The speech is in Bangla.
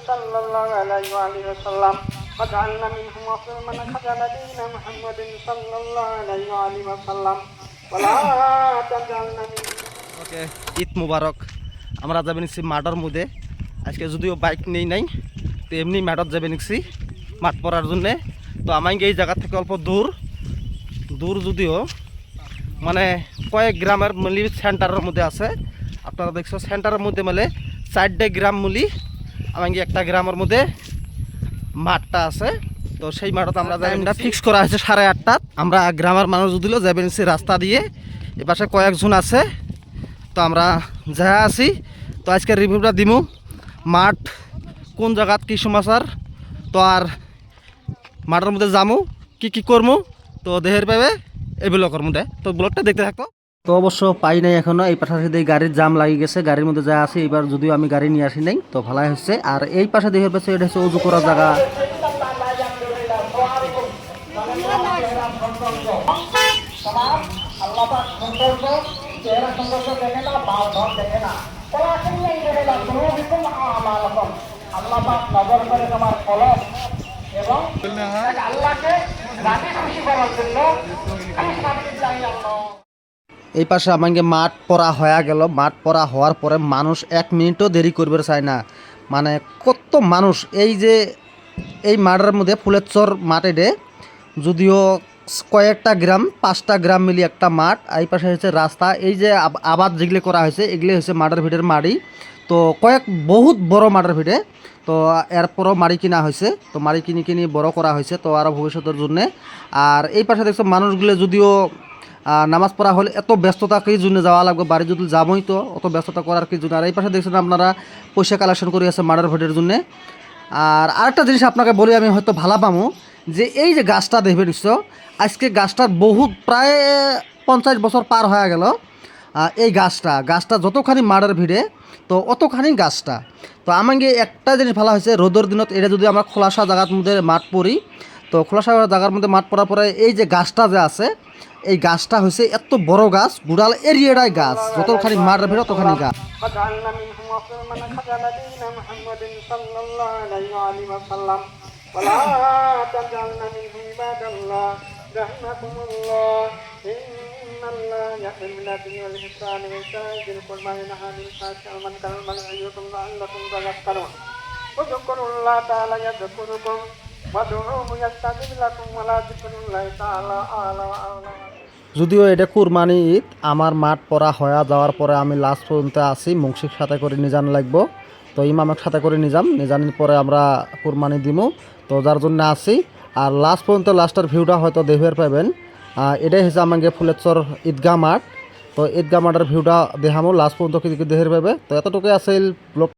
صلى الله عليه وآله وسلم واجعلنا منهم وفي من خذل دين محمد صلى الله عليه وآله وسلم ولا تجعلنا منهم। ওকে, ঈদ মুবারক। আমরা যাবে নিচ্ছি মাঠের মধ্যে। আজকে যদিও বাইক নেই নাই, তো এমনি মাঠত যাবে নিচ্ছি মাঠ পড়ার জন্যে। তো আমাকে এই জায়গা থেকে অল্প দূর যদিও মানে কয়েক গ্রামের মিলি সেন্টারের মধ্যে আছে। আপনারা দেখছো সেন্টারের মধ্যে মানে 4টে গ্রাম মিলি আমাকে একটা গ্রামের মধ্যে মাঠটা আছে। তো সেই মাঠত আমরা টাইমটা ফিক্স করা হয়েছে 8:30। আমরা গ্রামের মানুষ যদিও যাবে নিচ্ছি রাস্তা দিয়ে। এপাশে কয়েকজন আছে, তো আমরা যা আছি। তো আজকে রিভিউটা দিমু মাঠ কোন জায়গাত কি সমাচার, তো আর মাঠের মধ্যে যামু কি করমু, তো দেহের পাবে এই ব্লকের মধ্যে। তো ব্লকটা দেখতে থাকো। তো অবশ্য পাই নাই এখনো, এই পাশে দিয়ে গাড়ির জাম লাগি গেছে, গাড়ির মধ্যে যা আছে। এবার যদিও আমি গাড়ি নিয়ে আসি নাই, তো ভালাই হচ্ছে। আর এই পাশে দেহের পাশে এটা হচ্ছে উজু করার জায়গা। এই পাশে আমাকে মাঠ পড়া হয়ে গেল। মাঠ পড়া হওয়ার পরে মানুষ 1 মিনিটও দেরি করবে চায় না। মানে কত মানুষ এই যে এই মাঠের মধ্যে ফুলেরচর মাঠে, যদিও কয়েকটা গ্রাম 5টা গ্রাম মিলি একটা মাঠ। এই পাশে হচ্ছে রাস্তা। এই যে আবাদ যেগুলি করা হয়েছে এগুলি হচ্ছে মাঠের ভিটের মাড়ি। তো বহুত বড় মাঠের ভিটে। তো এরপরও মাড়ি কিনা হয়েছে, তো মাড়ি কিনি বড় করা হয়েছে, তো আরও ভবিষ্যতের জন্যে। আর এই পাশে দেখছো মানুষগুলো যদিও নামাজ পড়া হলে এত ব্যস্ততা কি জন্য যাওয়া লাগবে, বাড়ি যদি যাবই তো অত ব্যস্ততা করার কি জন্য। আর এই পাশে দেখছেন আপনারা পয়সা কালেকশন করে আছে মাঠের ভিটের জন্যে। আর আরেকটা জিনিস আপনাকে বলি, আমি হয়তো ভালো পামো, যে এই যে গাছটা দেখবে নিশ্চয়, আজকে গাছটার বহুত প্রায় 50 বছর পার হয়ে গেল। এই গাছটা যতখানি মাঠের ভিড়ে, তো অতখানি গাছটা। তো আমাকে একটা জিনিস ভালো হয়েছে, রোদের দিনত এটা যদি আমরা খোলাসা জায়গার মধ্যে মাঠ পড়ি, তো খোলাসা জায়গার মধ্যে মাঠ পড়ার পরে এই যে গাছটা যে আছে, এই গাছটা হয়েছে এত বড় গাছ, গুড়াল এরিয়াটাই গাছ, যতখানি মাঠের ভিড়ে ততখানি গাছ। واجعلنا منهم وفي من خذل دين محمد صلى الله عليه وآله وسلم ولا تجعلنا منهم عباد الله رحمكم الله إن الله يأمر بالعدل والإحسان وإيتاء ذي القربى وينهى عن الفحشاء والمنكر والبغي يعظكم لعلكم تذكرون واذكروا الله تعالى يذكركم وادعوه يستجب لكم ولا ذكر الله تعالى أعلى وأعلى। যদিও এটা কুরবানি ঈদ, আমার মাঠ পড়া হয়ে যাওয়ার পরে আমি লাস্ট পর্যন্ত আসি, মুন্সির সাথে করে নিজান লাগবো। তো ইমামের সাথে করে নিজানের পরে আমরা কুরবানি দিব, তো যার জন্য আসি। আর লাস্ট পর্যন্ত লাস্টের ভিউটা হয়তো দেখতে পাবেন। এটাই হচ্ছে আমাকে ফুলেরচর ঈদগাহ মাঠ। তো ঈদগাহ মাঠের ভিউটা দেখামো লাস্ট পর্যন্ত কি দেখতে পাবে। তো এতটুকুই আছে ব্লগ।